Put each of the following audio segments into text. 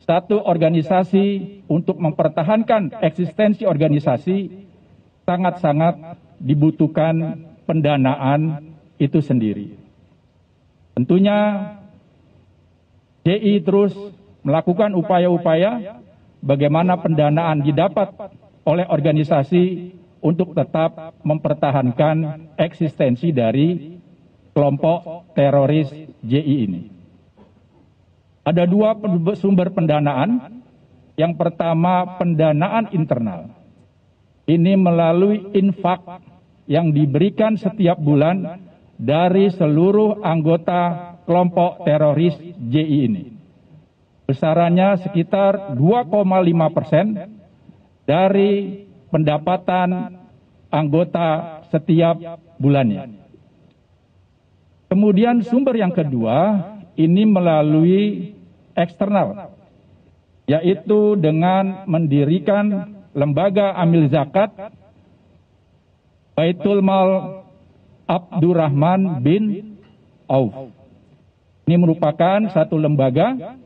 satu organisasi untuk mempertahankan eksistensi organisasi sangat-sangat dibutuhkan pendanaan itu sendiri. Tentunya JI terus melakukan upaya-upaya bagaimana pendanaan didapat oleh organisasi untuk tetap mempertahankan eksistensi dari kelompok teroris JI ini. Ada dua sumber pendanaan. Yang pertama, pendanaan internal. Ini melalui infak yang diberikan setiap bulan dari seluruh anggota kelompok teroris JI ini. Besarannya sekitar 2,5% dari pendapatan anggota setiap bulannya. Kemudian sumber yang kedua, ini melalui eksternal, yaitu dengan mendirikan lembaga amil zakat Baitul Mal Abdurrahman bin Auf. Ini merupakan satu lembaga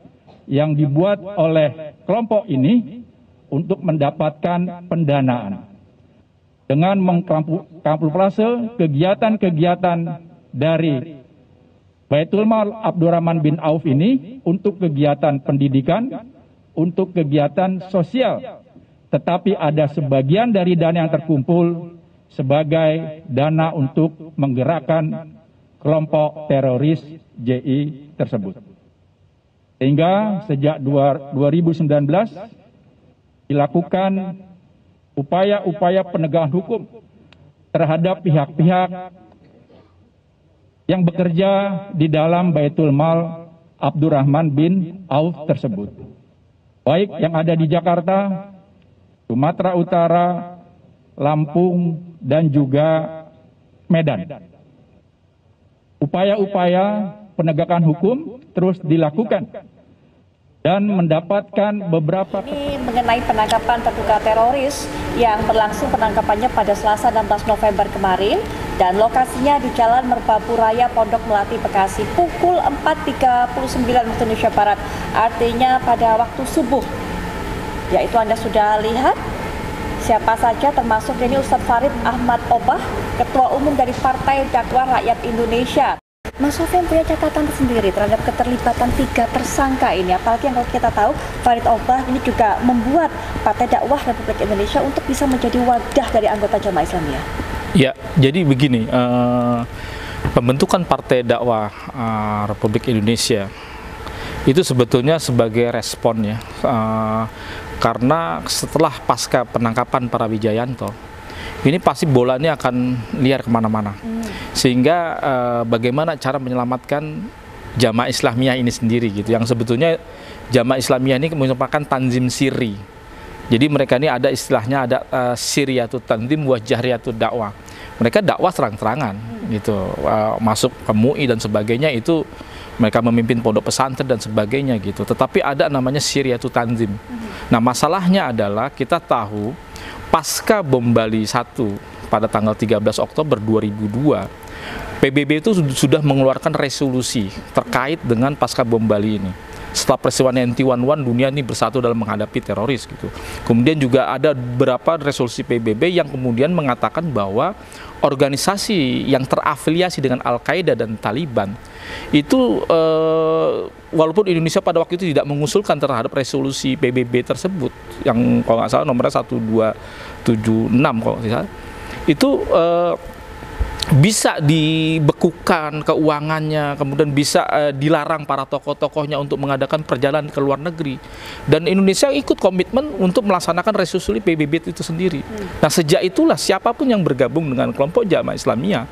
yang dibuat oleh kelompok ini untuk mendapatkan pendanaan dengan mengkamuflase kegiatan-kegiatan dari Baitul Mal Abdurrahman bin Auf ini untuk kegiatan pendidikan, untuk kegiatan sosial. Tetapi ada sebagian dari dana yang terkumpul sebagai dana untuk menggerakkan kelompok teroris JI tersebut. Sehingga sejak 2019 dilakukan upaya-upaya penegakan hukum terhadap pihak-pihak yang bekerja di dalam Baitul Mal Abdurrahman bin Auf tersebut. Baik yang ada di Jakarta, Sumatera Utara, Lampung, dan juga Medan. Upaya-upaya penegakan hukum terus dilakukan dan mendapatkan beberapa... Ini mengenai penangkapan terduga teroris yang berlangsung penangkapannya pada Selasa 16 November kemarin dan lokasinya di Jalan Merbabu Raya, Pondok Melati, Bekasi pukul 4.39 waktu Indonesia Barat, artinya pada waktu subuh. Yaitu Anda sudah lihat siapa saja, termasuk ini Ustadz Farid Ahmad Obah, Ketua Umum dari Partai Dakwah Rakyat Indonesia. Mas Sofian punya catatan sendiri terhadap keterlibatan 3 tersangka ini, apalagi yang kalau kita tahu Farid Obah ini juga membuat Partai Dakwah Republik Indonesia untuk bisa menjadi wadah dari anggota Jamaah Islamiyah. Ya, jadi begini, pembentukan Partai Dakwah Republik Indonesia itu sebetulnya sebagai respon ya, karena setelah pasca penangkapan para Wijayanto, ini pasti bolanya akan liar kemana-mana. Sehingga bagaimana cara menyelamatkan Jamaah Islamiyah ini sendiri gitu, yang sebetulnya Jamaah Islamiyah ini merupakan tanzim siri. Jadi mereka ini ada istilahnya, ada siriyatut tanzim wa jahriyatut dakwah. Mereka dakwah terang-terangan gitu, masuk ke MUI dan sebagainya, itu mereka memimpin pondok pesantren dan sebagainya gitu. Tetapi ada namanya siriyatut tanzim. Nah, masalahnya adalah kita tahu pasca bom Bali 1 pada tanggal 13 Oktober 2002, PBB itu sudah mengeluarkan resolusi terkait dengan pasca bom Bali ini. Setelah peristiwa 9/11, dunia ini bersatu dalam menghadapi teroris gitu. Kemudian juga ada beberapa resolusi PBB yang kemudian mengatakan bahwa organisasi yang terafiliasi dengan Al-Qaeda dan Taliban itu walaupun Indonesia pada waktu itu tidak mengusulkan terhadap resolusi PBB tersebut, yang kalau nggak salah nomornya 1276 kalau nggak salah, itu bisa dibekukan keuangannya, kemudian bisa dilarang para tokoh-tokohnya untuk mengadakan perjalanan ke luar negeri. Dan Indonesia ikut komitmen untuk melaksanakan resolusi PBB itu sendiri. Nah, sejak itulah siapapun yang bergabung dengan kelompok Jamaah Islamiyah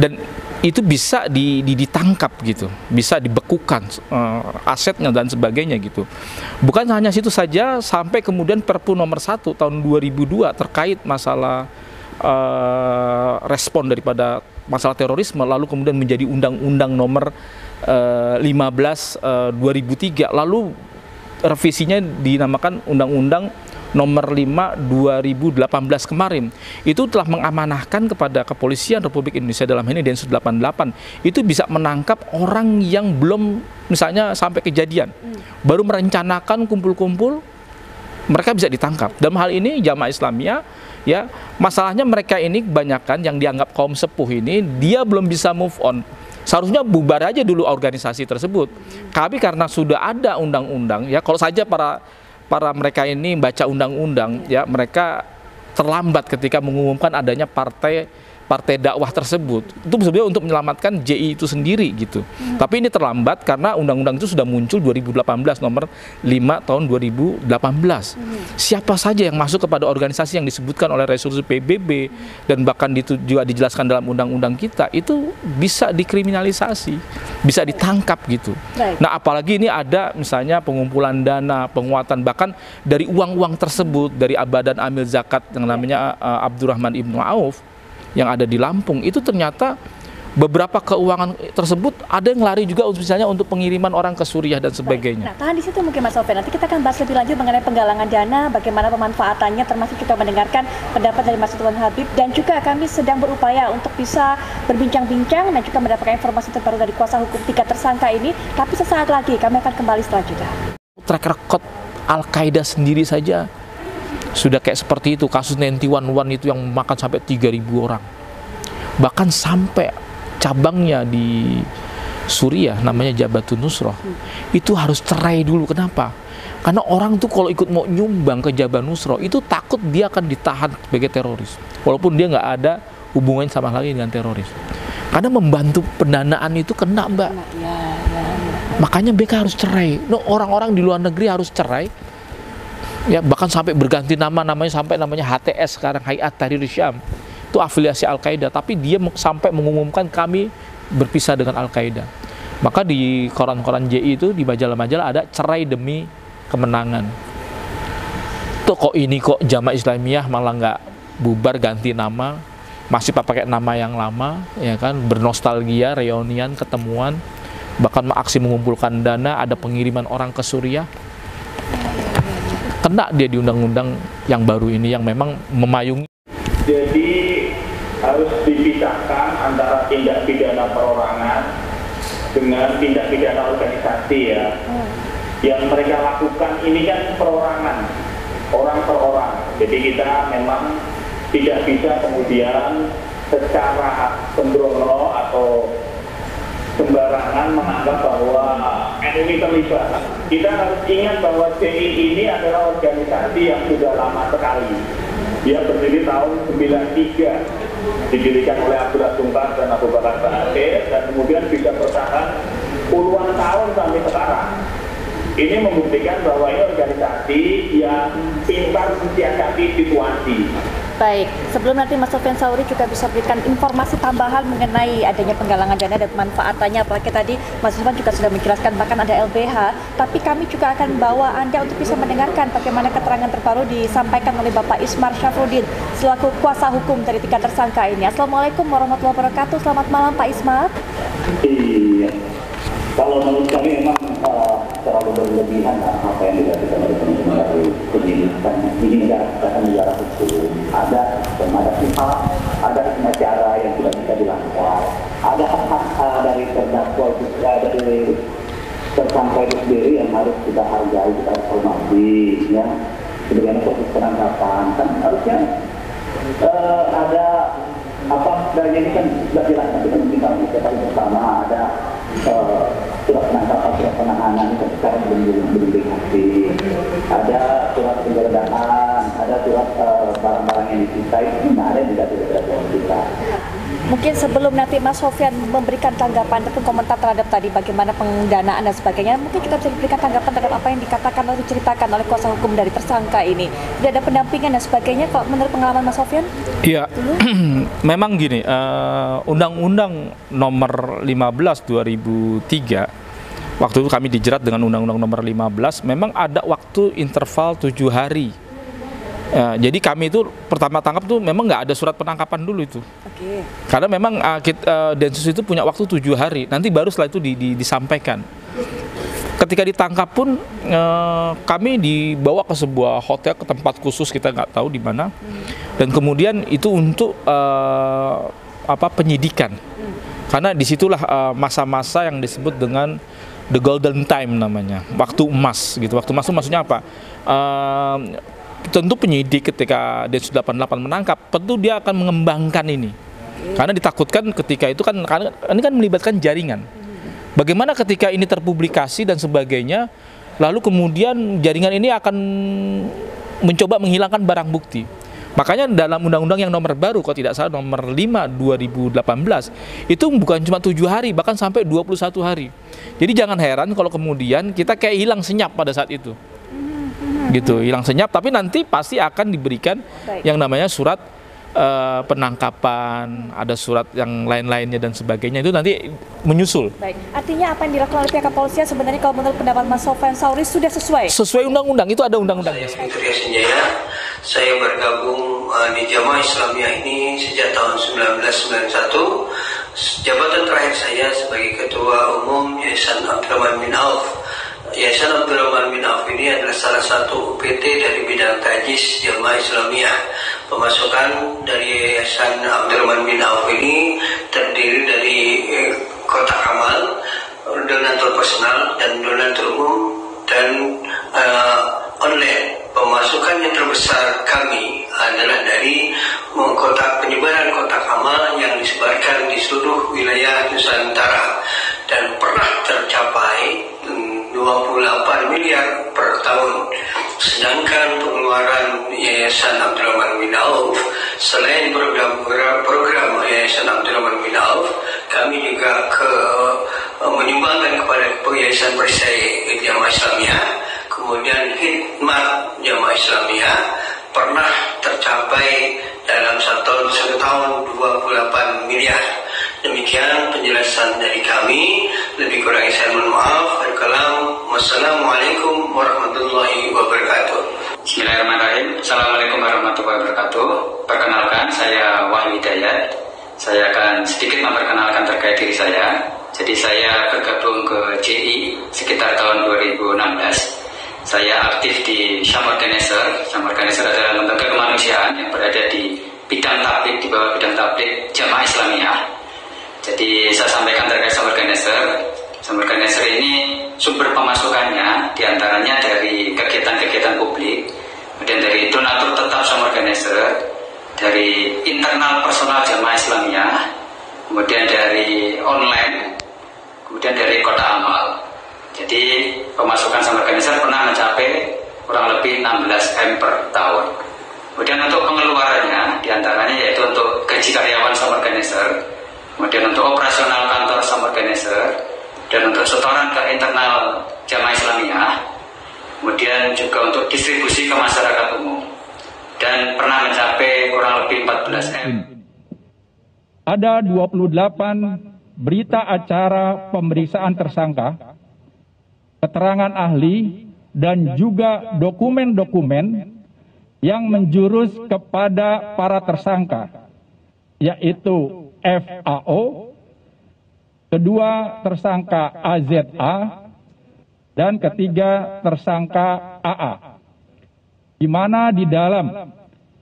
dan itu bisa ditangkap gitu, bisa dibekukan asetnya dan sebagainya gitu. Bukan hanya situ saja, sampai kemudian Perpu nomor 1 tahun 2002 terkait masalah respon daripada masalah terorisme, lalu kemudian menjadi Undang-Undang nomor 15 2003, lalu revisinya dinamakan Undang-Undang nomor 5 2018 kemarin itu telah mengamanahkan kepada Kepolisian Republik Indonesia, dalam hal ini Densus 88, itu bisa menangkap orang yang belum misalnya sampai kejadian, baru merencanakan kumpul-kumpul, mereka bisa ditangkap. Dalam hal ini jamaah Islamiyah, ya, masalahnya mereka ini kebanyakan yang dianggap kaum sepuh ini, dia belum bisa move on. Seharusnya bubar aja dulu organisasi tersebut. Tapi karena sudah ada undang-undang, ya, kalau saja para mereka ini baca undang-undang, ya, mereka terlambat ketika mengumumkan adanya partai dakwah tersebut. Itu sebenarnya untuk menyelamatkan JI itu sendiri gitu. Tapi ini terlambat karena undang-undang itu sudah muncul 2018 nomor 5 tahun 2018. Siapa saja yang masuk kepada organisasi yang disebutkan oleh resolusi PBB dan bahkan itu juga dijelaskan dalam undang-undang kita, itu bisa dikriminalisasi, bisa ditangkap gitu. Nah, apalagi ini ada misalnya pengumpulan dana, penguatan, bahkan dari uang-uang tersebut dari Badan Amil Zakat yang namanya Abdurrahman Ibnu Auf yang ada di Lampung, itu ternyata beberapa keuangan tersebut ada yang lari juga misalnya untuk pengiriman orang ke Suriah dan sebagainya. Nah, tahan di situ mungkin Mas Sofyan. Nanti kita akan bahas lebih lanjut mengenai penggalangan dana, bagaimana pemanfaatannya, termasuk juga mendengarkan pendapat dari Mas Ridwan Habib, dan juga kami sedang berupaya untuk bisa berbincang-bincang dan juga mendapatkan informasi terbaru dari kuasa hukum 3 tersangka ini. Tapi sesaat lagi kami akan kembali setelah jeda. Track record Al-Qaeda sendiri saja sudah kayak seperti itu, kasus 91 itu yang memakan sampai 3.000 orang. Bahkan sampai cabangnya di Suriah namanya Jabhatun Nusrah, itu harus cerai dulu. Kenapa? Karena orang tuh kalau ikut mau nyumbang ke Jabhatun Nusrah itu takut dia akan ditahan sebagai teroris, walaupun dia nggak ada hubungannya sama lagi dengan teroris. Karena membantu pendanaan itu kena, Mbak. Makanya mereka harus cerai. No, orang-orang di luar negeri harus cerai. Ya, bahkan sampai berganti namanya sampai namanya HTS sekarang, Hayat Tahrir Syam. Itu afiliasi Al-Qaeda, tapi dia sampai mengumumkan kami berpisah dengan Al-Qaeda. Maka di koran-koran JI itu, di majalah-majalah ada cerai demi kemenangan. Tuh kok ini kok Jamaah Islamiyah malah nggak bubar, ganti nama, masih pakai nama yang lama, ya kan, bernostalgia, reunian, ketemuan, bahkan aksi mengumpulkan dana, ada pengiriman orang ke Suriah. Kena dia di undang-undang yang baru ini yang memang memayungi. Jadi harus dipisahkan antara tindak pidana perorangan dengan tindak pidana organisasi, ya. Yang mereka lakukan ini kan perorangan, orang per orang. Jadi kita memang tidak bisa kemudian secara sembrono atau sembarangan menganggap bahwa NU terlibat. Kita harus ingat bahwa JI ini adalah organisasi yang sudah lama sekali. Dia berdiri tahun 93, didirikan oleh Abdullah Sungkar dan Abu Bakar Ba'asyir, dan kemudian bisa bertahan puluhan tahun sampai sekarang. Ini membuktikan bahwa ini organisasi yang pintar mensiasati situasi. Baik, sebelum nanti Mas Sofyan Sauri juga bisa berikan informasi tambahan mengenai adanya penggalangan dana dan manfaatannya, apalagi tadi Mas Sofyan juga sudah menjelaskan bahkan ada LBH, tapi kami juga akan membawa Anda untuk bisa mendengarkan bagaimana keterangan terbaru disampaikan oleh Bapak Ismar Syafruddin selaku kuasa hukum dari 3 tersangka ini. Assalamualaikum warahmatullahi wabarakatuh. Selamat malam Pak Ismar. Iya, kalau menurut kami memang terlalu berlebihan apa yang dilakukan oleh teman-teman dari penyidikan. Ini negara hukum, ada pihak, ada cara yang tidak bisa dilanggar, ada hak-hak dari terdakwa juga, dari tersangka itu sendiri yang harus kita hargai, kita harus hormati, ya. Sebagaimana proses penangkapan kan harusnya ada apa, dan ini kan sudah jelas kita kita bersama ada surat penangkapan, surat penahanan itu sekarang belum dikasih, ada surat penggeledahan, ada surat barang-barang yang disita itu ada juga tidak kita. Mungkin sebelum nanti Mas Sofyan memberikan tanggapan ataupun komentar terhadap tadi bagaimana pendanaan dan sebagainya, mungkin kita bisa berikan tanggapan terhadap apa yang dikatakan atau diceritakan oleh kuasa hukum dari tersangka ini. Tidak ada pendampingan dan sebagainya, kalau menurut pengalaman Mas Sofyan? Iya, memang gini, Undang-Undang nomor 15 2003, waktu itu kami dijerat dengan Undang-Undang nomor 15, memang ada waktu interval 7 hari. Jadi kami itu pertama tangkap tuh memang nggak ada surat penangkapan dulu itu. Oke. Karena memang Densus itu punya waktu 7 hari, nanti baru setelah itu disampaikan. ketika ditangkap pun kami dibawa ke sebuah hotel, ke tempat khusus, kita nggak tahu di mana, dan kemudian itu untuk penyidikan, karena disitulah masa-masa yang disebut dengan the golden time namanya, waktu emas gitu. Waktu emas itu maksudnya apa? Tentu penyidik ketika Densus 88 menangkap, tentu dia akan mengembangkan ini. Karena ditakutkan ketika itu kan, karena ini kan melibatkan jaringan. Bagaimana ketika ini terpublikasi dan sebagainya, lalu kemudian jaringan ini akan mencoba menghilangkan barang bukti. Makanya dalam undang-undang yang nomor baru, kalau tidak salah nomor 5 2018, itu bukan cuma 7 hari, bahkan sampai 21 hari. Jadi jangan heran kalau kemudian kita kayak hilang senyap pada saat itu. Gitu, hilang senyap, tapi nanti pasti akan diberikan yang namanya surat penangkapan, ada surat yang lain-lainnya dan sebagainya, itu nanti menyusul. Baik, artinya apa yang dilakukan oleh pihak kepolisian sebenarnya kalau menurut pendapat Mas Sofyan Sauri sudah sesuai? Sesuai undang-undang, itu ada undang-undangnya. Fitriya Sinjaya, saya bergabung di Jamaah Islamiyah ini sejak tahun 1991. Jabatan terakhir saya sebagai Ketua Umum Yayasan Abdurrahman bin Auf. Yayasan Abdurrahman bin Auf ini adalah salah satu UPT dari bidang tajis Jamaah Islamiyah. Pemasukan dari Yayasan Abdurrahman bin Auf ini terdiri dari kotak amal, donatur personal dan donatur umum, dan online. Pemasukan yang terbesar kami adalah dari penyebaran kotak amal yang disebarkan di seluruh wilayah Nusantara dan pernah tercapai 28 miliar per tahun. Sedangkan pengeluaran Yayasan Abdurrahman bin Auf, selain program Yayasan Abdurrahman bin Auf, kami juga menyumbangkan kepada Yayasan Perisai Jamaah Islamiyah. Kemudian khidmat Jamaah Islamiyah pernah tercapai dalam satu tahun 28 miliar. Demikian penjelasan dari kami. Lebih kurang saya mohon maaf. Wassalamualaikum warahmatullahi wabarakatuh. Bismillahirrahmanirrahim. Assalamualaikum warahmatullahi wabarakatuh. Perkenalkan, saya Wahyu Hidayat. Saya akan sedikit memperkenalkan terkait diri saya. Jadi saya bergabung ke JI sekitar tahun 2016. Saya aktif di Syam Organizer. Syam Organizer adalah lembaga kemanusiaan yang berada di bidang tabligh, di bawah bidang tabligh Jamaah Islamiyah. Jadi saya sampaikan terkait Syam Organizer. Syam Organizer ini sumber pemasukannya diantaranya dari kegiatan-kegiatan publik, kemudian dari donatur tetap Syam Organizer, dari internal personal Jamaah Islamiyah, kemudian dari online, kemudian dari kota amal. Jadi pemasukan Syam Organizer pernah mencapai kurang lebih 16 M per tahun. Kemudian untuk pengeluarannya diantaranya yaitu untuk gaji karyawan Syam Organizer, kemudian untuk operasional kantor Syam Organizer, dan untuk setoran ke internal Jamaah Islamiyah, kemudian juga untuk distribusi ke masyarakat umum, dan pernah mencapai kurang lebih 14 M. Ada 28 berita acara pemeriksaan tersangka, keterangan ahli, dan juga dokumen-dokumen yang menjurus kepada para tersangka, yaitu FAO, kedua tersangka AZA, dan ketiga tersangka AA, di mana di dalam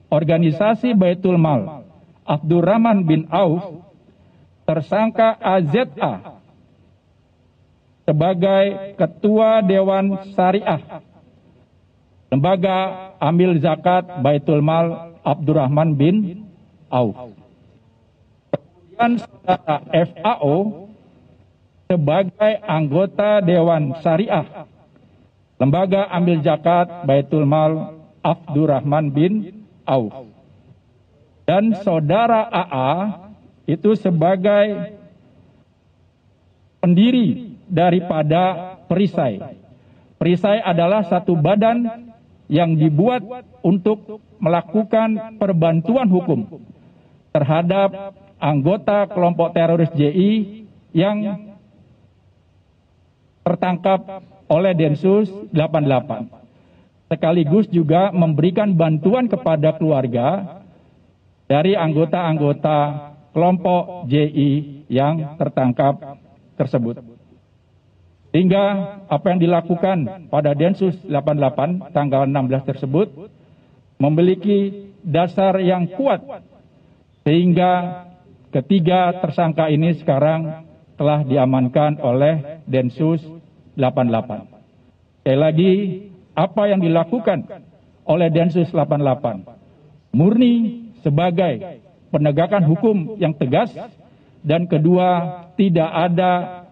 organisasi Baitul Mal Abdurrahman bin Auf, tersangka AZA sebagai Ketua Dewan Syariah Lembaga Amil Zakat Baitul Mal Abdurrahman bin Auf. Kemudian saudara FAO sebagai anggota Dewan Syariah Lembaga Amil Zakat Baitul Mal Abdurrahman bin Auf. Dan saudara AA itu sebagai pendiri daripada perisai. Perisai adalah satu badan yang dibuat untuk melakukan perbantuan hukum terhadap anggota kelompok teroris JI yang tertangkap oleh Densus 88. Sekaligus juga memberikan bantuan kepada keluarga dari anggota-anggota kelompok JI yang tertangkap tersebut. Sehingga apa yang dilakukan pada Densus 88 tanggal 16 tersebut memiliki dasar yang kuat sehingga ketiga tersangka ini sekarang telah diamankan oleh Densus 88. Sekali lagi, apa yang dilakukan oleh Densus 88 murni sebagai penegakan hukum yang tegas, dan kedua, tidak ada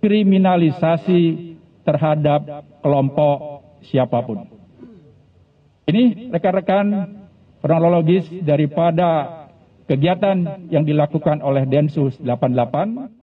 kriminalisasi terhadap kelompok siapapun. Ini rekan-rekan kronologis daripada kegiatan yang dilakukan oleh Densus 88.